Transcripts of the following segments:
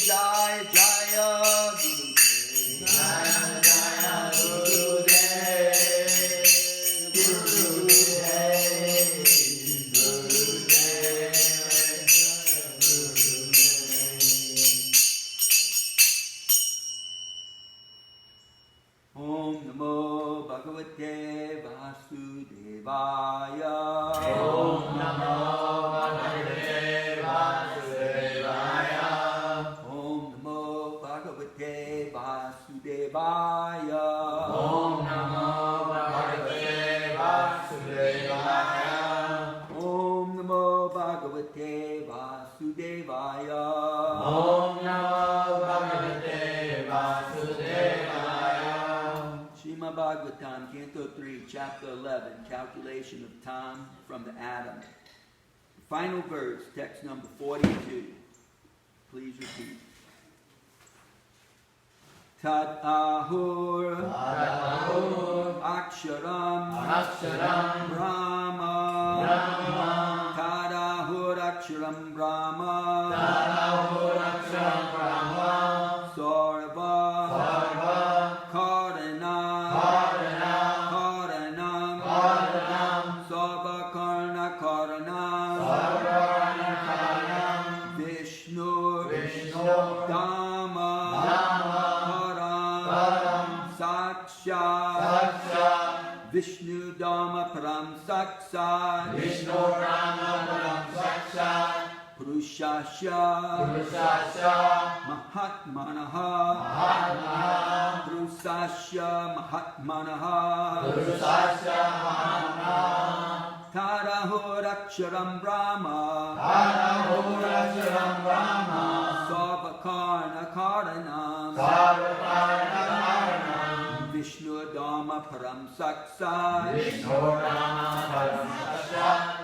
Jai Jaya Gurudev. Jaya Jaya Gurudev. Om Namo Bhagavate Vasudevaya. Om Namo Bhagavate Vasudevaya. Om Namo Bhagavate Vasudevaya. Om Namo Bhagavate Vasudevaya. Om Namo Bhagavate Vasudevaya. Om Namo Bhagavate Vasudevaya. Srimad Bhagavatam, Canto 3, Chapter 11, Calculation of Time from the Atom. Final verse, text number 42. Please repeat. Tad ahur aksharam Brahma. Tad ahur aksharam Brahma. Sarva Karanam Sarva Karna Karanam Vishnu Dhamma Param Sakshat Vishnu Dhamma Param Sakshat Purushasya Mahatmanaha Purushasya Mahatmanaha Tarahur Aksharam Brahma Sarvakarna Karanam Vishnu Dhamma Param Saksat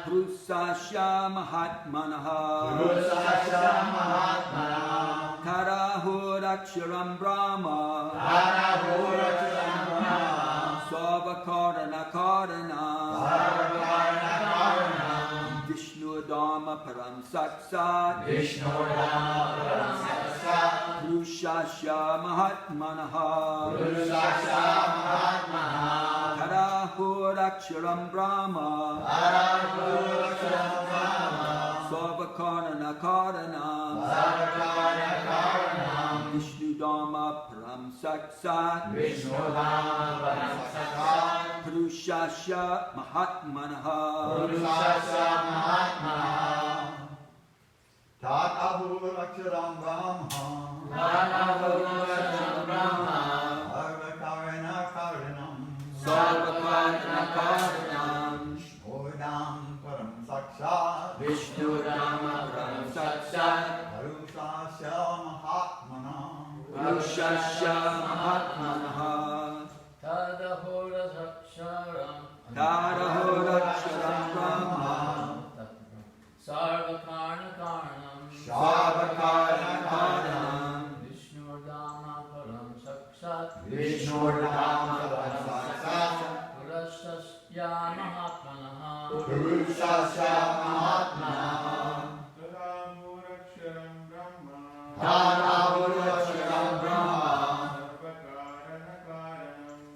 Purushasya Mahatmanaha Tarahur Aksharam Brahma Sarvakarna Karanam Vishnu Dhamma Param Saksat Purushasya Mahatmanaha Tarahur Aksharam Brahma Sarvakarna Karanam Vishnu Dhamma Param Saksat Purushasya Mahatmanaha Tat ahur aksharam Brahma Sarvakarna Karanam Odam Param Sakshat Vishnu Dhamma Param Saksat Purushasya Mahatmana Purushasya Mahatmanaha Tadahur Aksharam Tarahur Aksharam Brahma Sarvakarna Karanam Sarvakarna Karanam Vishnu Dhamma Param Sakshat Vishnu Dhamma Param Sakshat Purushasya Mahatmanaha Purushasya Mahatmana Tarahur Aksharam Brahma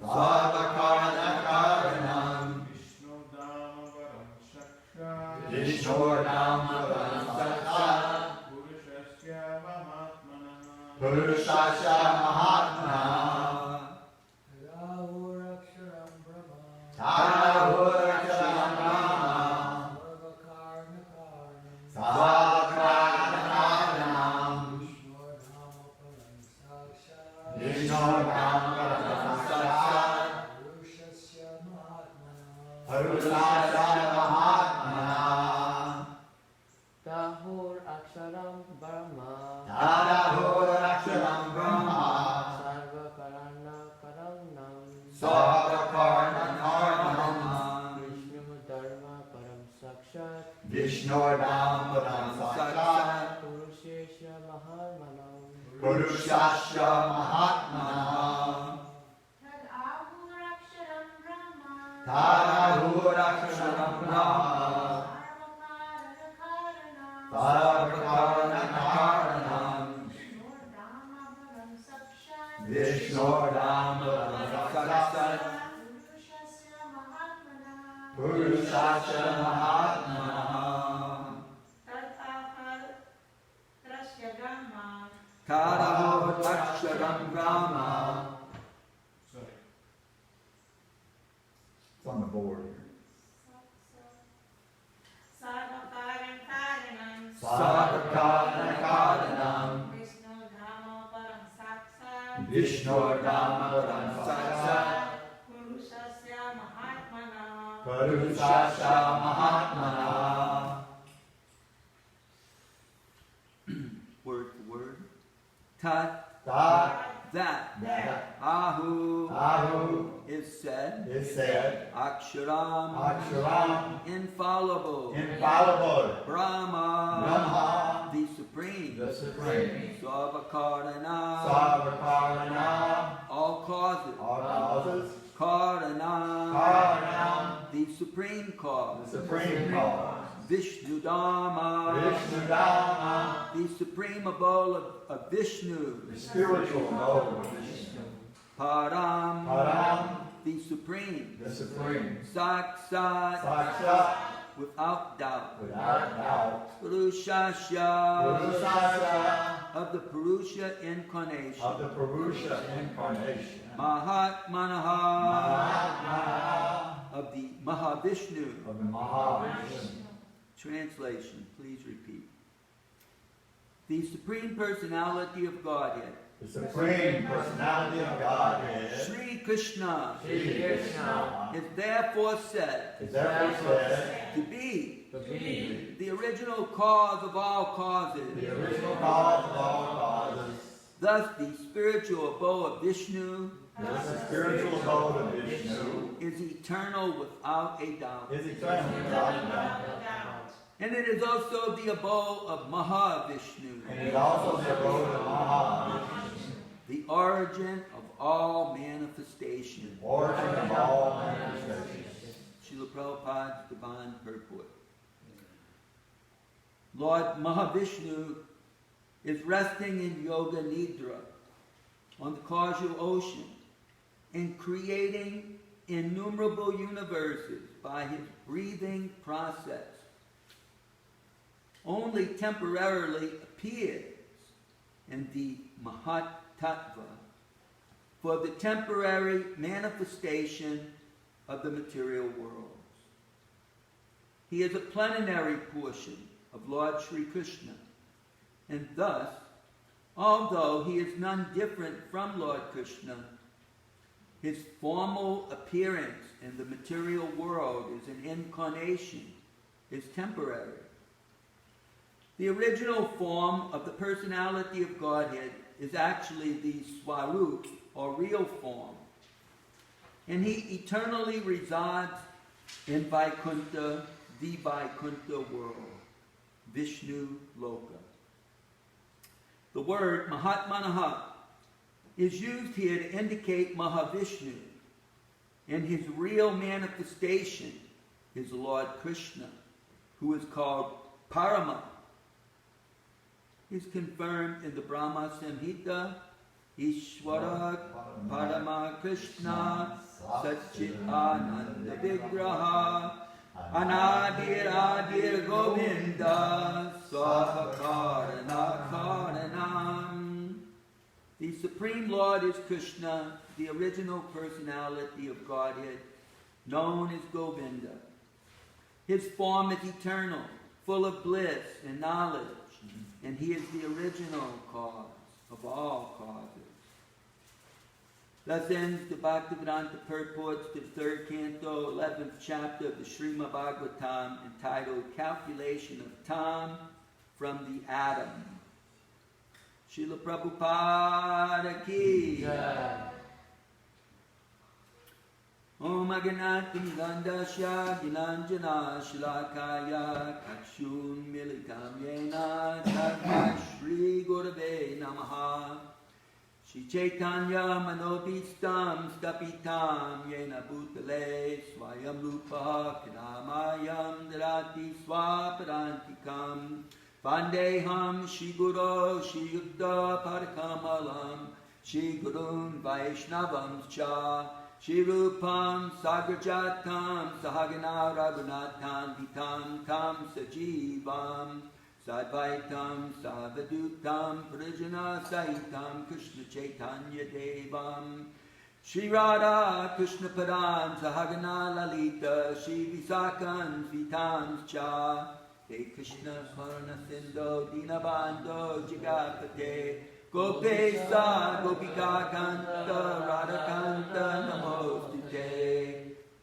Sarvakarna Karanam Vishnu Dhamma Param Sakshat Purushasya Mahatmana Tarahur Aksharam Brahma Sarvakarna Karanam Vishnu Dhamma Param Sakshat Purushasya Mahatmana Tahur Aksharam Brahma Tarahur Aksharam Brahma Sarvakarna Karanam Sarvakarna Karanam Vishnu Dharma Param Sakshat Vishnu Dhamma Param Sakshat Purushesha Mahatmanam Purushasya Mahatmana Tarahur Aksharam Brahma Sarvakarna Karanam Purushasya Mahatmana Tadaho Aksharam Brahma. It's on the board here. Sarvakaranam Vishnu Dhamma Saksat Purushasya Mahatmana. Word for word. Tat, that. Ahu is said. Aksharam, infallible. Brahma, the supreme. Sarvakarana, all causes. Karana, the supreme cause. Vishnu Dhamma, the supreme abode of Vishnu. The spiritual abode of Vishnu. Param, the supreme. Saksat, without doubt. Purushasya, of the Purusha incarnation. Mahatmanaha, of the Mahavishnu. Translation, please repeat. The Supreme Personality of Godhead. Sri Krishna is therefore said to be the original cause of all causes. Thus the spiritual abode of Vishnu is eternal without a doubt. And it is also the abode of Mahavishnu, the origin of all manifestation. Srila Prabhupada's Divine Purport. Lord Mahavishnu is resting in Yoga Nidra on the causal ocean and creating innumerable universes by his breathing process. Only temporarily appears in the Mahat Tattva for the temporary manifestation of the material worlds. He is a plenary portion of Lord Sri Krishna, and thus, although he is none different from Lord Krishna, his formal appearance in the material world is an incarnation, is temporary. The original form of the personality of Godhead is actually the Swarup, or real form. And he eternally resides in Vaikuntha, the Vaikuntha world, Vishnu Loka. The word Mahatmanaha is used here to indicate Mahavishnu, and his real manifestation is Lord Krishna, who is called Parama. Is confirmed in the Brahma Samhita, Ishvara Parama Krishna Satchit Ananda Vigraha Anadir Adir Govinda Swahakarana Karanam. The Supreme Lord is Krishna, the original personality of Godhead, known as Govinda. His form is eternal, full of bliss and knowledge, and he is the original cause of all causes. Thus ends the Bhaktivedanta purports to the 3rd canto, 11th chapter of the Srimad Bhagavatam, entitled Calculation of Time from the Atom. Srila Prabhupada ki. Om Aganatam Gandasya Gilanjana Shlakaya Kakshun Militam Yena Tatma Shri Gurave Namaha Shri Chaitanya Manobhistam Stapitam Yena Bhutale Swayam Rupa Kadamayam Dharati Swaparantikam Vandeham Shri Guru Shri Yuddha Parakamalam Shri Gurun Vaishnavam Cha Shirupam Sagrajatam Sahagana Raghunatham Vitam Tam Sajivam Sadvaitam Savadutam Prijana Sahitam Krishna Chaitanya Devam Shri Radha Krishna Padan Sahagana Lalita Shri Visakan Vitams Cha He Krishna Karna Sindho Dinabando Jigapate Gopesa Gopika Kanta Radha Kanta Namostute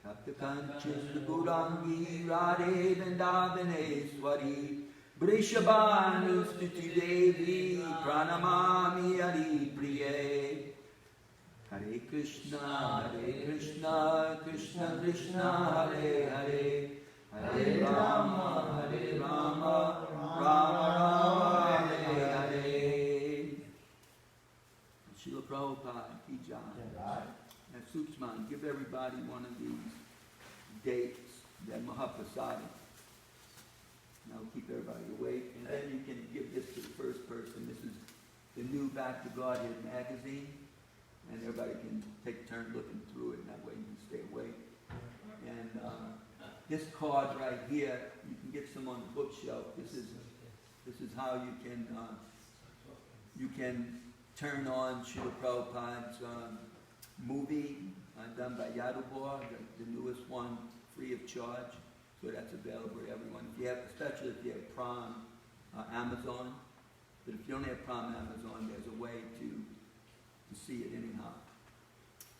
Tapta Kanchis Gurangi Radhe Vendavane Swari Brishabhanu Stuti Devi Pranamami Hari Priye Hare Krishna Krishna Krishna Hare Hare Hare Rama Rama Rama Hare Hare. Srila Prabhupada ki jai. Now Suchman, give everybody one of these dates, that Mahaprasada. Now keep everybody awake, and then you can give this to the first person. This is the new Back to Godhead magazine, and everybody can take a turn looking through it, and that way you can stay awake. And this card right here, you can get some on the bookshelf. This is how you can turn on Srila Prabhupada's movie done by Yadubor, the newest one, free of charge. So that's available to everyone. If you have, especially if you have Prime Amazon. But if you don't have Prime Amazon, there's a way to see it anyhow.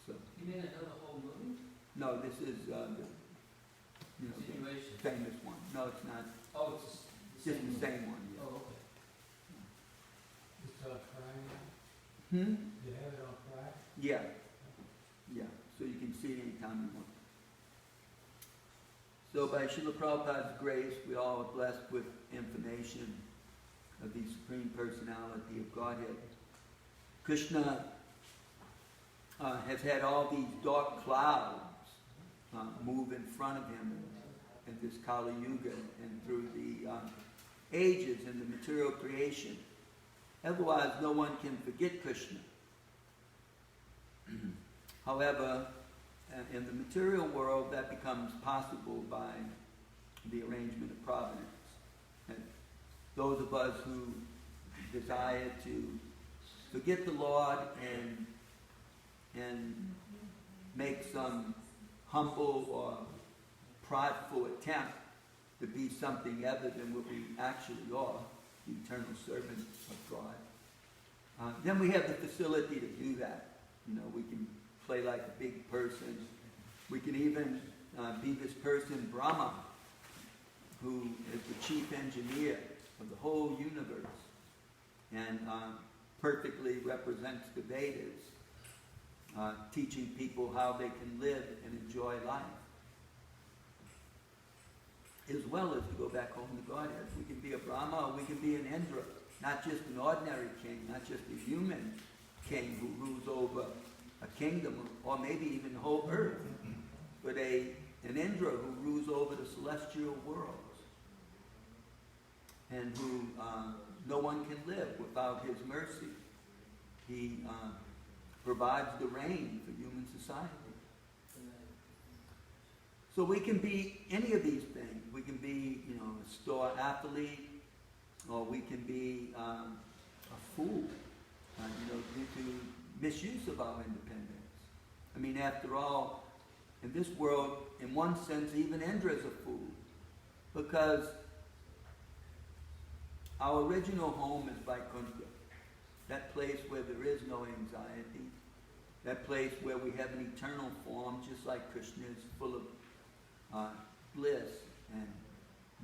So. You mean another whole movie? No, this is the Continuation. famous one. No, it's not. Oh, it's It's just the same one. Yeah. Oh, okay. It's on Prime now? Hmm? You have it on Prime? Yeah. Yeah. So you can see it anytime you want. So by Srila Prabhupada's grace, we all are blessed with information of the Supreme Personality of Godhead. Krishna has had all these dark clouds move in front of him in this Kali Yuga and through the ages and the material creation. Otherwise, no one can forget Krishna. However, in the material world, that becomes possible by the arrangement of providence. And those of us who desire to forget the Lord and make some humble or prideful attempt to be something other than what we actually are, the eternal servants of God. Then we have the facility to do that. You know, we can play like a big person. We can even be this person, Brahma, who is the chief engineer of the whole universe and perfectly represents the Vedas, teaching people how they can live and enjoy life. As well as to go back home to Godhead. We can be a Brahma, or we can be an Indra, not just an ordinary king, not just a human king who rules over a kingdom, or maybe even the whole earth, but an Indra who rules over the celestial worlds, and who no one can live without his mercy. He provides the rain for human society. So we can be any of these things. We can be, a star athlete, or we can be a fool, due to misuse of our independence. I mean, after all, in this world, in one sense, even Indra is a fool, because our original home is Vaikuntha, that place where there is no anxiety, that place where we have an eternal form, just like Krishna is full of bliss and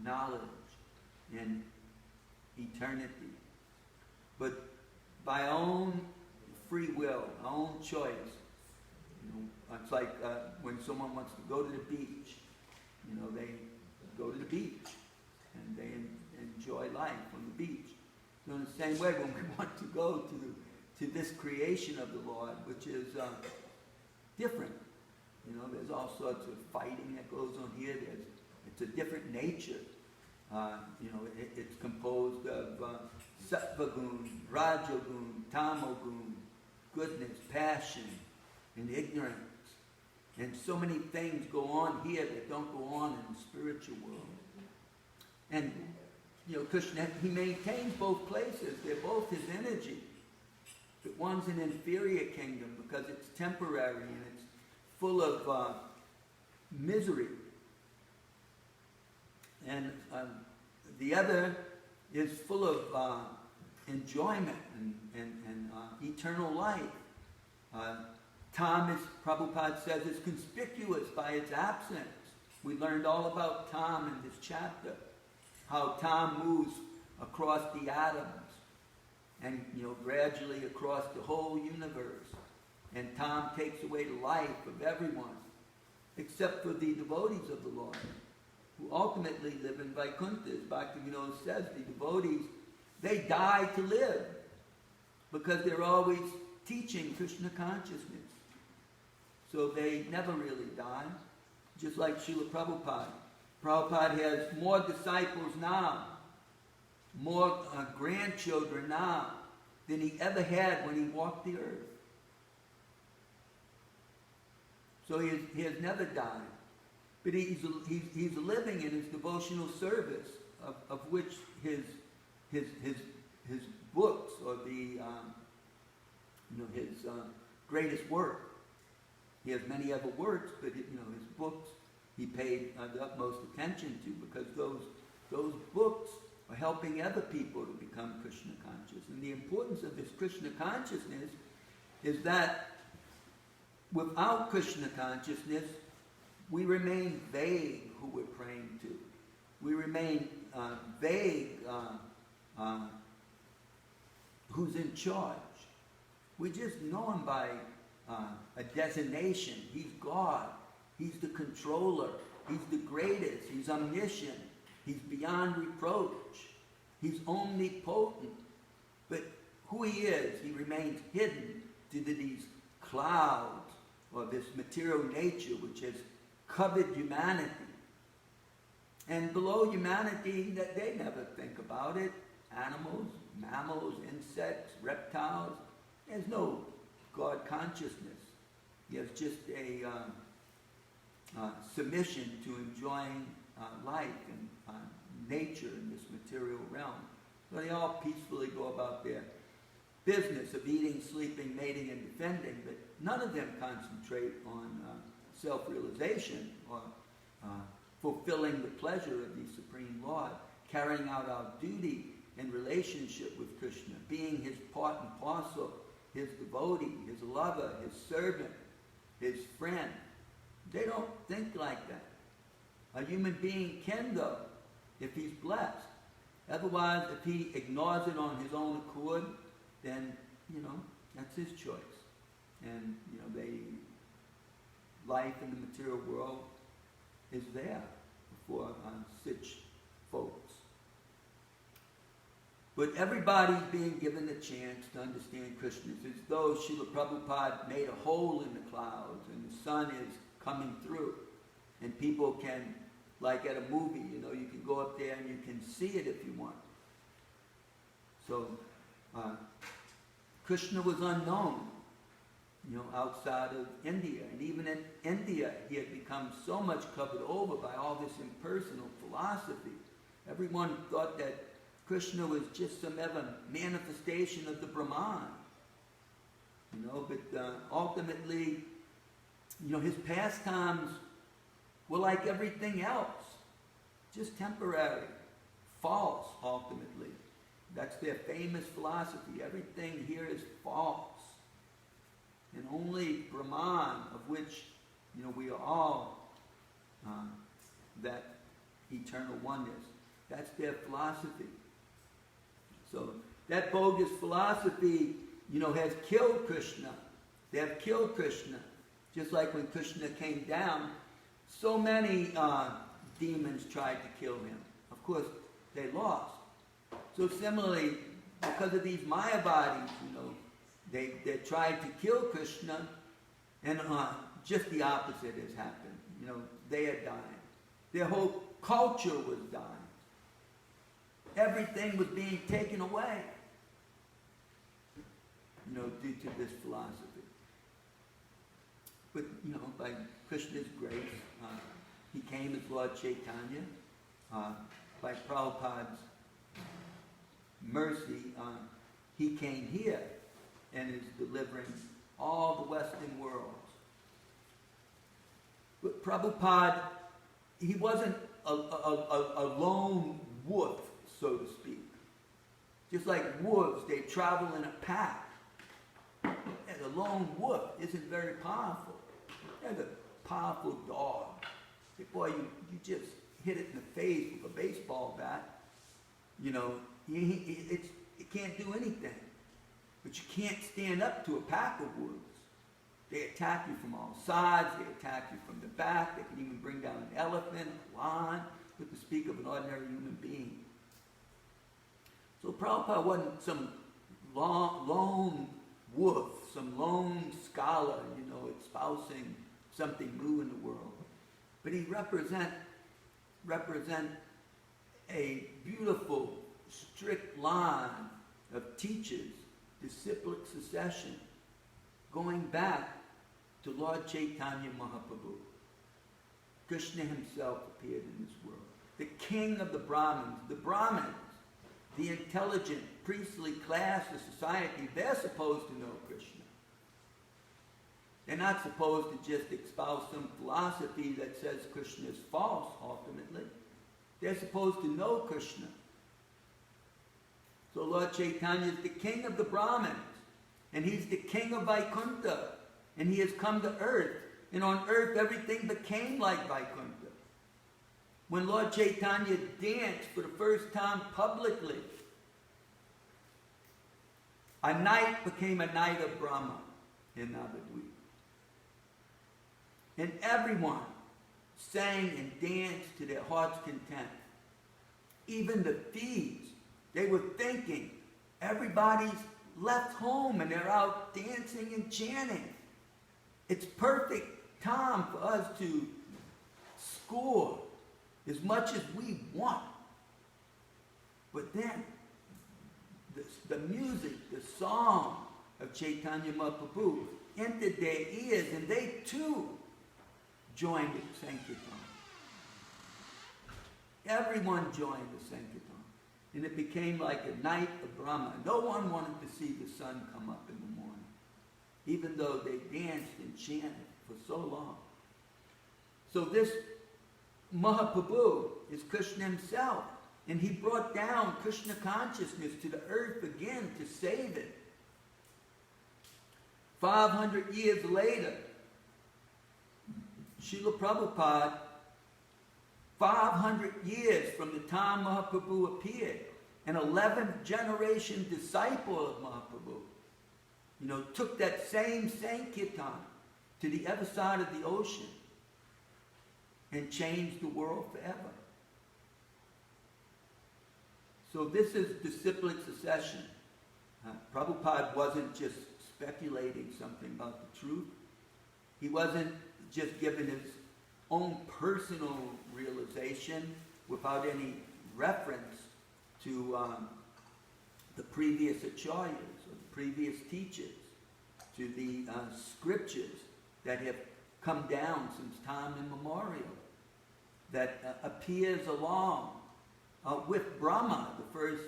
knowledge and eternity. But by our own free will, our own choice, it's like when someone wants to go to the beach, they go to the beach and they enjoy life on the beach. So in the same way, when we want to go to this creation of the Lord, which is different. There's all sorts of fighting that goes on here. It's a different nature. It's composed of sattva-gun, raja-gun, tamo-gun, goodness, passion, and ignorance. And so many things go on here that don't go on in the spiritual world. And, Krishna, he maintains both places. They're both his energy. But one's an inferior kingdom because it's temporary and it's full of misery. And the other is full of enjoyment and eternal life. Time, as Prabhupada says, is conspicuous by its absence. We learned all about time in this chapter. How time moves across the atoms and, gradually across the whole universe. And time takes away the life of everyone, except for the devotees of the Lord, who ultimately live in Vaikuntha. As Bhaktivinoda says, the devotees, they die to live because they're always teaching Krishna consciousness. So they never really die, just like Srila Prabhupada. Prabhupada has more disciples now, more grandchildren now, than he ever had when he walked the earth. So he has never died. But he's living in his devotional service, of which his books, or his greatest work. He has many other works, but his books he paid the utmost attention to, because those books are helping other people to become Krishna conscious. And the importance of this Krishna consciousness is that without Krishna consciousness, we remain vague who we're praying to. We remain vague who's in charge. We just know him by a designation. He's God. He's the controller. He's the greatest. He's omniscient. He's beyond reproach. He's omnipotent. But who he is, he remains hidden due to these clouds, or this material nature which has covered humanity. And below humanity, that they never think about it. Animals, mammals, insects, reptiles. There's no God consciousness. There's just a submission to enjoying life and nature in this material realm. So they all peacefully go about their business of eating, sleeping, mating, and defending, but none of them concentrate on self-realization or fulfilling the pleasure of the Supreme Lord, carrying out our duty in relationship with Krishna, being his part and parcel, his devotee, his lover, his servant, his friend. They don't think like that. A human being can, though, if he's blessed. Otherwise, if he ignores it on his own accord, then, that's his choice. And, life in the material world is there for such folks. But everybody's being given a chance to understand Krishna. It's as though Srila Prabhupada made a hole in the clouds and the sun is coming through. And people can, like at a movie, you can go up there and you can see it if you want. So, Krishna was unknown, outside of India. And even in India, he had become so much covered over by all this impersonal philosophy. Everyone thought that Krishna was just some other manifestation of the Brahman. But ultimately, his pastimes were like everything else, just temporary, false, ultimately. That's their famous philosophy. Everything here is false. And only Brahman, of which, we are all that eternal oneness. That's their philosophy. So that bogus philosophy, has killed Krishna. They have killed Krishna. Just like when Krishna came down, so many demons tried to kill him. Of course, they lost. So similarly, because of these Mayavadis, they tried to kill Krishna, and just the opposite has happened. They are dying. Their whole culture was dying. Everything was being taken away, due to this philosophy. with, by Krishna's grace, he came as Lord Chaitanya. By Prabhupada's mercy, he came here and is delivering all the Western worlds. But Prabhupada, he wasn't a lone wolf, so to speak. Just like wolves, they travel in a pack. And a lone wolf isn't very powerful. There's a powerful dog. Boy, you just hit it in the face with a baseball bat. It can't do anything. But you can't stand up to a pack of wolves. They attack you from all sides. They attack you from the back. They can even bring down an elephant, a lion, but to speak of an ordinary human being. So Prabhupada wasn't some lone wolf, some lone scholar, espousing something new in the world. But he represent a beautiful, strict line of teachers, disciplic succession, going back to Lord Chaitanya Mahaprabhu. Krishna himself appeared in this world. The king of the Brahmins, the intelligent priestly class of society, they're supposed to know Krishna. They're not supposed to just espouse some philosophy that says Krishna is false, ultimately. They're supposed to know Krishna. So Lord Chaitanya is the king of the Brahmins, and he's the king of Vaikuntha, and he has come to earth, and on earth everything became like Vaikuntha. When Lord Chaitanya danced for the first time publicly, a night became a night of Brahma in Navadvip. And everyone sang and danced to their heart's content. Even the thieves, they were thinking, everybody's left home and they're out dancing and chanting. It's perfect time for us to score as much as we want. But then, the music, the song of Chaitanya Mahaprabhu entered their ears, and they too joined the Sankirtan. Everyone joined the Sankirtan. And it became like a night of Brahma. No one wanted to see the sun come up in the morning, even though they danced and chanted for so long. So this Mahaprabhu is Krishna himself, and he brought down Krishna consciousness to the earth again to save it. 500 years later, Srila Prabhupada, 500 years from the time Mahaprabhu appeared, an 11th generation disciple of Mahaprabhu, took that same Sankirtan to the other side of the ocean and changed the world forever. So this is disciplic succession. Prabhupada wasn't just speculating something about the truth. He wasn't just giving his own personal realization without any reference to the previous acharyas or the previous teachers, to the scriptures that have come down since time immemorial, that appears along with Brahma, the first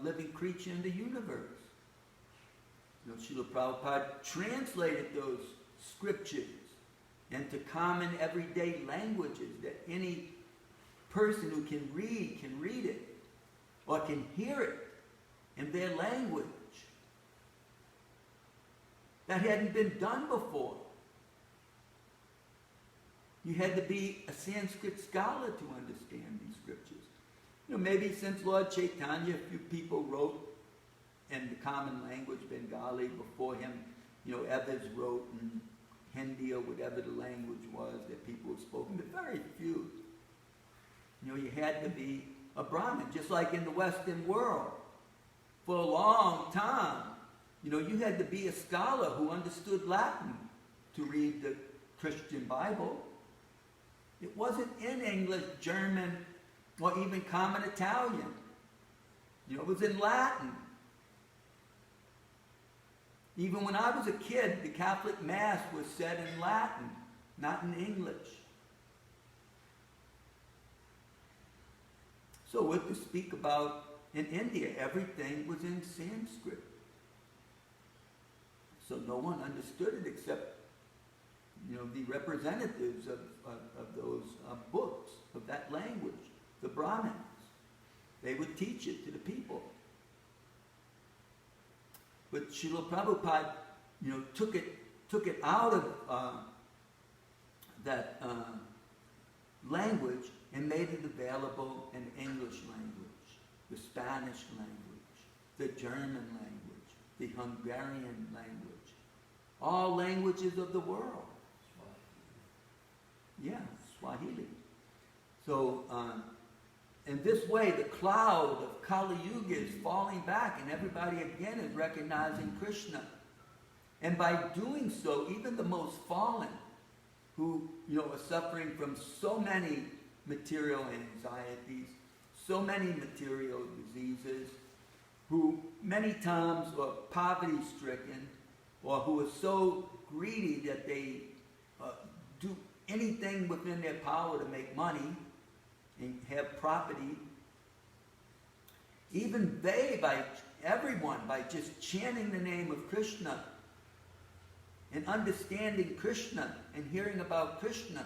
living creature in the universe. Srila Prabhupada translated those scriptures into common everyday languages that any person who can read it, or can hear it in their language. That hadn't been done before. You had to be a Sanskrit scholar to understand these scriptures. Maybe since Lord Chaitanya, a few people wrote in the common language Bengali before him. Others wrote in Hindi or whatever the language was that people had spoken, but very few. You had to be a Brahmin, just like in the Western world. For a long time, you had to be a scholar who understood Latin to read the Christian Bible. It wasn't in English, German, or even common Italian. It was in Latin. Even when I was a kid, the Catholic Mass was said in Latin, not in English. So what to speak about in India? Everything was in Sanskrit. So no one understood it except, the representatives of those books, of that language, the Brahmins. They would teach it to the people. But Srila Prabhupada, took it out of that language and made it available in English language, the Spanish language, the German language, the Hungarian language, all languages of the world. Yeah, Swahili. So, in this way, the cloud of Kali Yuga is falling back, and everybody again is recognizing Krishna. And by doing so, even the most fallen, who are suffering from so many material anxieties, so many material diseases, who many times are poverty-stricken, or who are so greedy that they do anything within their power to make money and have property, even they, by just chanting the name of Krishna and understanding Krishna and hearing about Krishna,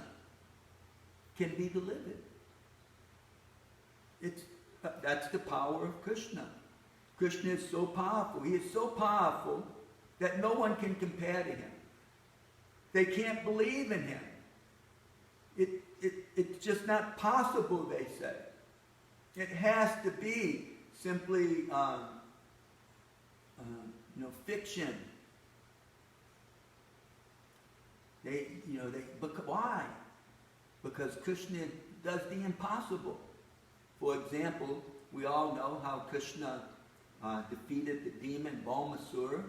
can be delivered. That's the power of Krishna. Krishna is so powerful. He is so powerful that no one can compare to him. They can't believe in him. It's just not possible, they say. It has to be simply, fiction. Why? Because Krishna does the impossible. For example, we all know how Krishna defeated the demon Bhaumasura,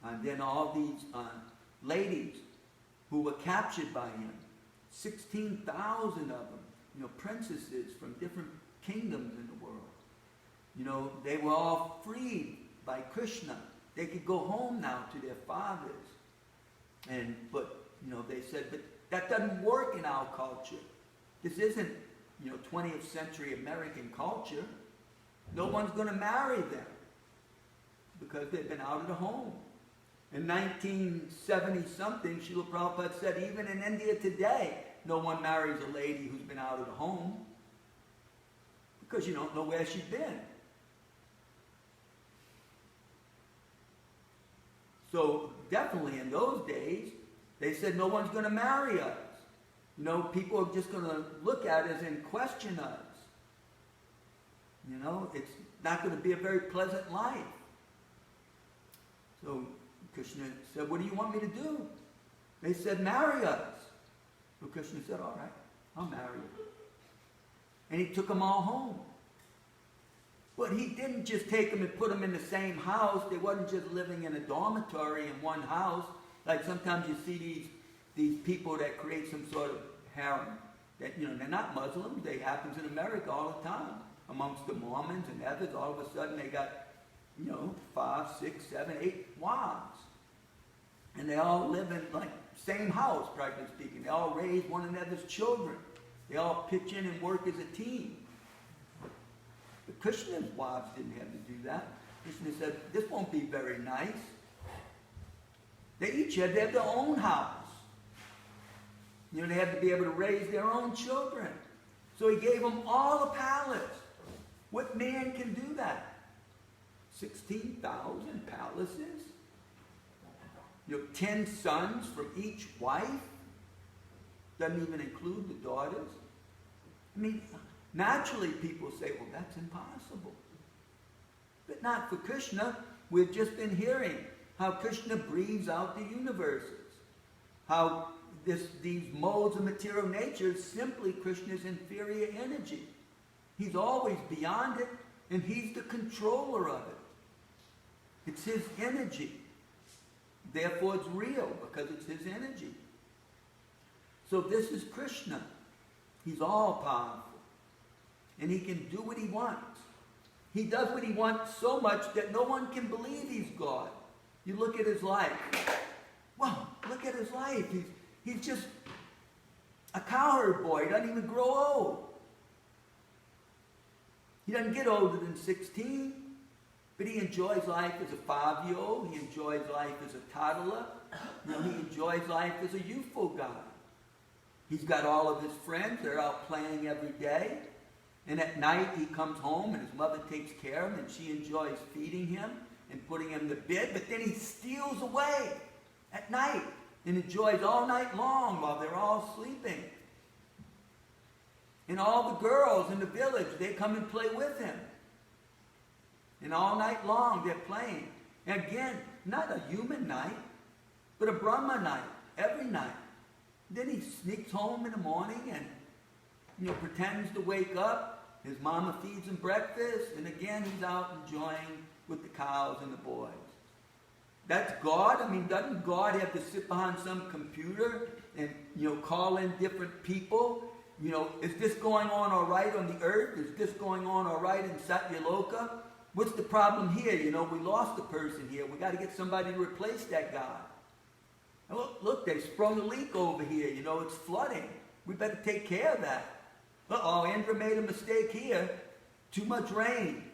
and then all these ladies who were captured by him. 16,000 of them, princesses from different kingdoms in the world. They were all freed by Krishna. They could go home now to their fathers. But they said, but that doesn't work in our culture. This isn't, 20th century American culture. No one's going to marry them because they've been out of the home. In 1970-something, Srila Prabhupada said, even in India today, no one marries a lady who's been out of the home because you don't know where she's been. So definitely in those days, they said no one's going to marry us. People are just going to look at us and question us. It's not going to be a very pleasant life. So Krishna said, what do you want me to do? They said, marry us. So Krishna said, all right, I'll marry you. And he took them all home. But he didn't just take them and put them in the same house. They wasn't just living in a dormitory in one house. Like sometimes you see these people that create some sort of harem. That, they're not Muslims. They happens in America all the time. Amongst the Mormons and others, all of a sudden they got, 5, 6, 7, 8 wives. And they all live in same house, practically speaking. They all raise one another's children. They all pitch in and work as a team. But Krishna's wives didn't have to do that. Krishna said, this won't be very nice. They each had to have their own house. They had to be able to raise their own children. So he gave them all a palace. What man can do that? 16,000 palaces? 10 sons from each wife? Doesn't even include the daughters. Naturally people say, well, that's impossible. But not for Krishna. We've just been hearing how Krishna breathes out the universes. How these modes of material nature is simply Krishna's inferior energy. He's always beyond it, and he's the controller of it. It's his energy. Therefore it's real, because it's his energy. So this is Krishna. He's all powerful. And he can do what he wants. He does what he wants so much that no one can believe he's God. You look at his life. Wow, look at his life. He's just a cowherd boy. He doesn't even grow old. He doesn't get older than 16, but he enjoys life as a 5-year-old. He enjoys life as a toddler. He enjoys life as a youthful guy. He's got all of his friends. They're out playing every day. And at night he comes home and his mother takes care of him and she enjoys feeding him and putting him to bed. But then he steals away at night and enjoys all night long while they're all sleeping. And all the girls in the village, they come and play with him. And all night long they're playing. And again, not a human night, but a Brahma night, every night. Then he sneaks home in the morning and, pretends to wake up. His mama feeds him breakfast, and again he's out enjoying with the cows and the boys. That's God? I mean, doesn't God have to sit behind some computer and, call in different people? Is this going on all right on the earth? Is this going on all right in Satyaloka? What's the problem here? We lost a person here. We got to get somebody to replace that guy. And look, they sprung a leak over here. It's flooding. We better take care of that. Uh-oh, Indra made a mistake here. Too much rain.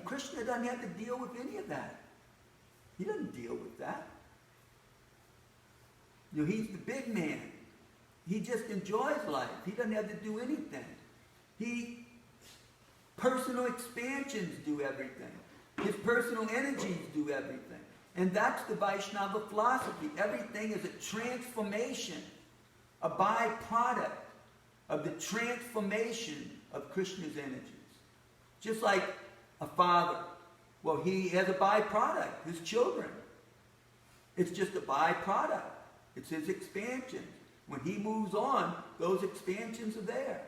Krishna doesn't have to deal with any of that. He doesn't deal with that. He's the big man. He just enjoys life. He doesn't have to do anything. Personal expansions do everything. His personal energies do everything. And that's the Vaishnava philosophy. Everything is a transformation, a byproduct of the transformation of Krishna's energies. Just like a father. Well, he has a byproduct, his children. It's just a byproduct. It's his expansion. When he moves on, those expansions are there.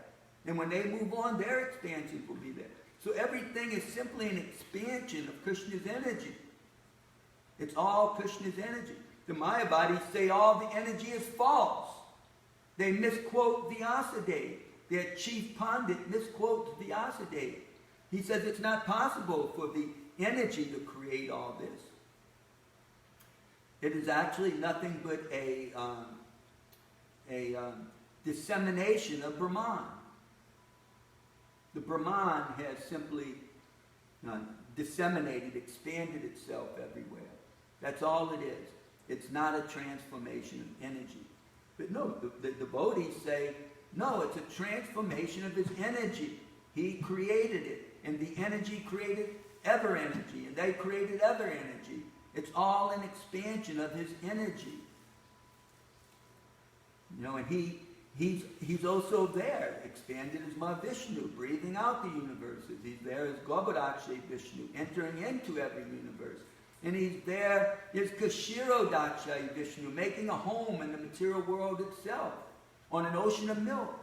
And when they move on, their expansions will be there. So everything is simply an expansion of Krishna's energy. It's all Krishna's energy. The Mayavadis say all the energy is false. They misquote Vyasadeva. Their chief pandit misquotes Vyasadeva. He says it's not possible for the energy to create all this. It is actually nothing but a dissemination of Brahman. The Brahman has simply disseminated, expanded itself everywhere. That's all it is. It's not a transformation of energy. But no, the devotees say, no, it's a transformation of his energy. He created it. And the energy created ever energy. And they created ever energy. It's all an expansion of his energy. And he's also there, expanded as Mahavishnu, breathing out the universes. He's there as Gobadakshay Vishnu, entering into every universe. And he's there as Kashirodakshay Vishnu, making a home in the material world itself, on an ocean of milk,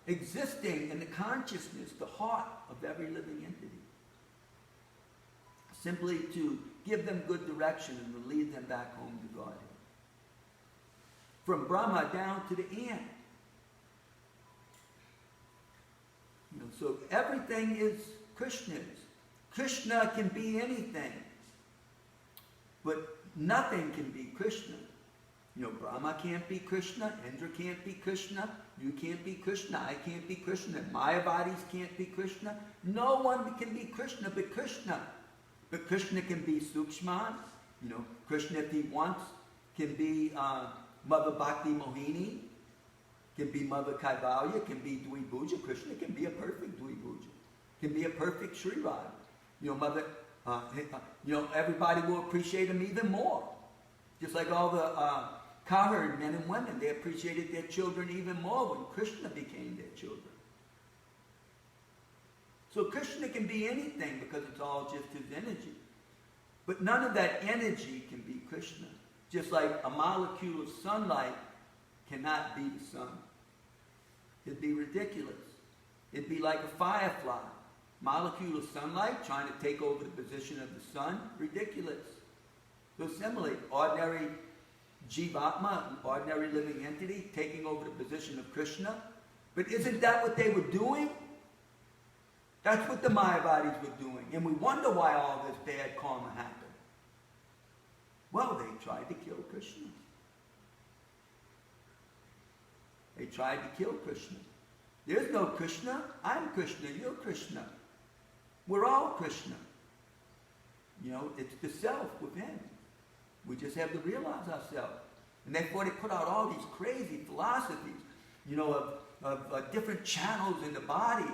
existing in the consciousness, the heart of every living entity. Simply to give them good direction and to lead them back home to Godhead. From Brahma down to the ant. So everything is Krishna's. Krishna can be anything. But nothing can be Krishna. Brahma can't be Krishna, Indra can't be Krishna, you can't be Krishna, I can't be Krishna, Mayavadis can't be Krishna. No one can be Krishna but Krishna. But Krishna can be Sukshman. Krishna, if he wants, can be Mother Bhakti Mohini, can be Mother Kaivalya, can be Dvibhuja. Krishna can be a perfect Dvibhuja, can be a perfect Sri Radha. Everybody will appreciate him even more. Just like all the cowherd men and women, they appreciated their children even more when Krishna became their children. So Krishna can be anything because it's all just his energy. But none of that energy can be Krishna. Just like a molecule of sunlight cannot be the sun. It'd be ridiculous. It'd be like a firefly. Molecule of sunlight trying to take over the position of the sun, ridiculous. So similarly, ordinary Jivatma, ordinary living entity, taking over the position of Krishna. But isn't that what they were doing? That's what the Mayavadis were doing. And we wonder why all this bad karma happened. Well, they tried to kill Krishna. They tried to kill Krishna. There's no Krishna. I'm Krishna. You're Krishna. We're all Krishna. You know, it's the self within. We just have to realize ourselves. And therefore they put out all these crazy philosophies, you know, of different channels in the body,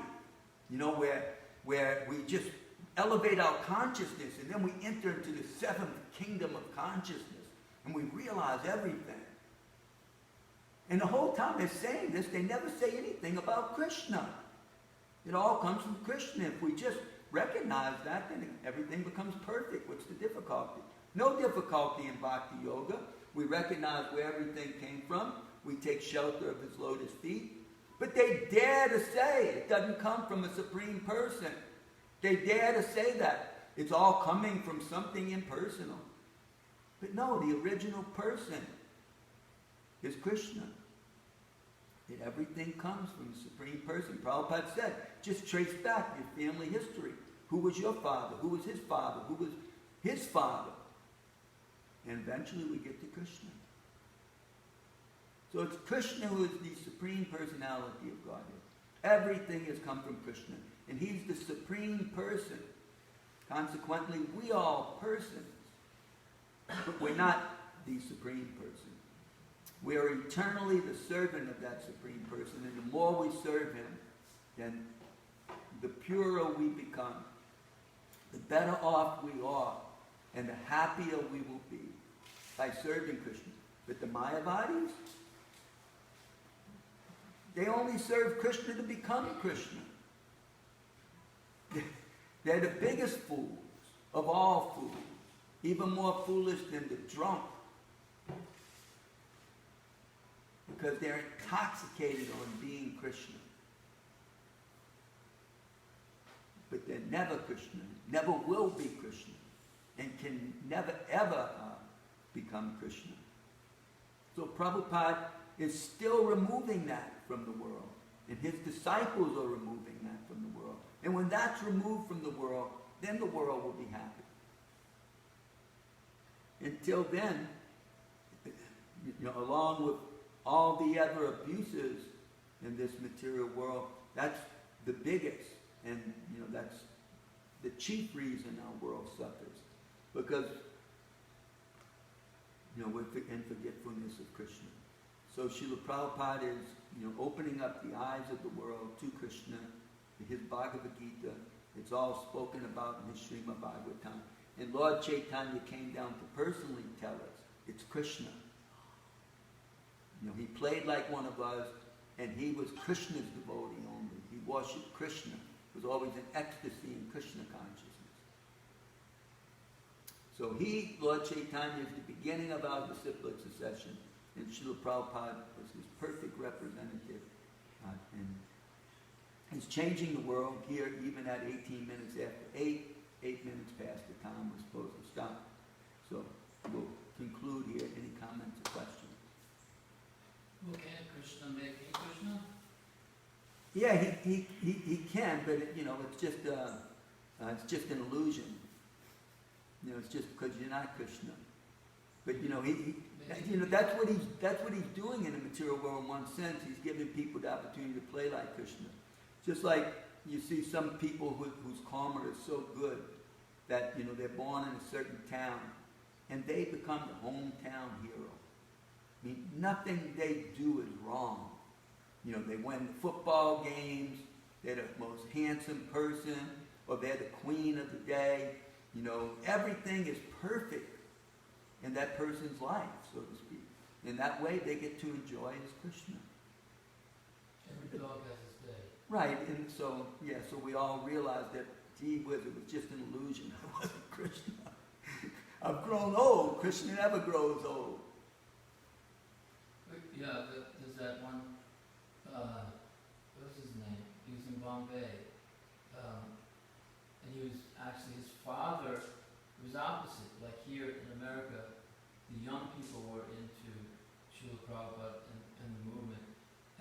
you know, where we just elevate our consciousness and then we enter into the seventh kingdom of consciousness and we realize everything. And the whole time they're saying this, they never say anything about Krishna. It all comes from Krishna. If we just recognize that, then everything becomes perfect. What's the difficulty? No difficulty in Bhakti Yoga. We recognize where everything came from. We take shelter of his lotus feet. But they dare to say it doesn't come from a supreme person. They dare to say that. It's all coming from something impersonal. But no, the original person is Krishna. And everything comes from the supreme person. Prabhupada said, just trace back your family history. Who was your father? Who was his father? Who was his father? And eventually we get to Krishna. So it's Krishna who is the supreme personality of Godhead. Everything has come from Krishna. And he's the supreme person. Consequently, we are all persons. But we're not the supreme person. We are eternally the servant of that supreme person. And the more we serve him, then the purer we become. The better off we are. And the happier we will be by serving Krishna. But the Mayavadis, they only serve Krishna to become Krishna. They're the biggest fools of all fools. Even more foolish than the drunk. Because they're intoxicated on being Krishna. But they're never Krishna. Never will be Krishna. And can never ever become Krishna. So Prabhupada is still removing that from the world. And his disciples are removing that from the world. And when that's removed from the world, then the world will be happy. Until then, you know, along with all the other abuses in this material world, that's the biggest. And, you know, that's the chief reason our world suffers. Because, you know, we're in forgetfulness of Krishna. So Srila Prabhupada is, you know, opening up the eyes of the world to Krishna, his Bhagavad Gita. It's all spoken about in his Srimad Bhagavatam. And Lord Chaitanya came down to personally tell us, it's Krishna. You know, he played like one of us, and he was Krishna's devotee only. He worshipped Krishna. He was always in ecstasy in Krishna consciousness. So Lord Chaitanya, is the beginning of our disciplic succession, and Srila Prabhupada was his perfect representative. And he's changing the world here, even at 18 minutes after 8 minutes past the time we're supposed to stop. So we'll conclude here. Any comments or questions? Well, can Krishna make me Krishna? Yeah, he can, but you know, it's just an illusion. You know, it's just because you're not Krishna. But you know, that's what he's doing in the material world in one sense. He's giving people the opportunity to play like Krishna. Just like you see some people whose karma is so good that, you know, they're born in a certain town and they become the hometown hero. I mean, nothing they do is wrong. You know, they win football games, they're the most handsome person, or they're the queen of the day. You know, everything is perfect in that person's life, so to speak. In that way, they get to enjoy as Krishna. Every dog has his day. Right, and so, yeah, so we all realize that, gee whiz, it was just an illusion. I wasn't Krishna. I've grown old. Krishna never grows old. Yeah, there's that one, what's his name? He was in Bombay. And he was actually, his father was opposite. Like here in America, the young people were into Srila Prabhupada and the movement,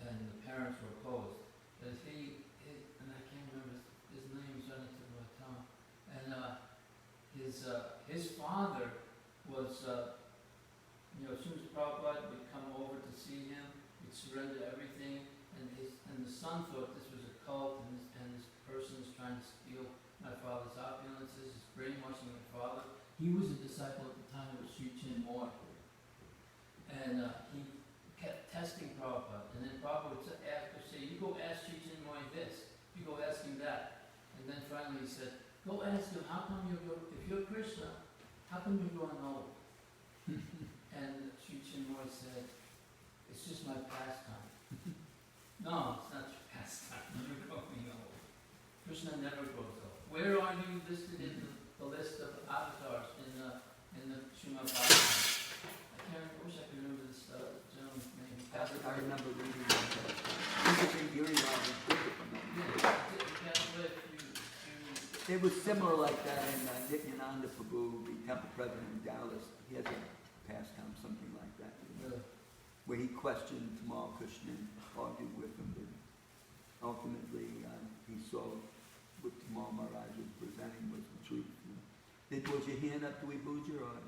and the parents were opposed. But and I can't remember his name. he was a disciple at the time of Sri Chinmoy. And he kept testing Prabhupada. And then Prabhupada would say, you go ask Sri Chinmoy this, you go ask him that. And then finally he said, go ask him, how come if you're Krishna, how come you're growing old? And Sri Chinmoy said, it's just my pastime. No, it's not your pastime, you're growing old. Krishna never grows old. Where are you listed in the list of avatars in the Srimad Bhagavatam? I wish I could remember this gentleman's name. I remember reading that. This is in Giriraj. It was similar like that in Nityananda Prabhu, the temple president in Dallas. He has a pastime, something like that, where he questioned Tamal Krishna and argued with him, but ultimately he saw what Tamal Maharaj was presenting was the truth. Was your hand up to Ibuja or?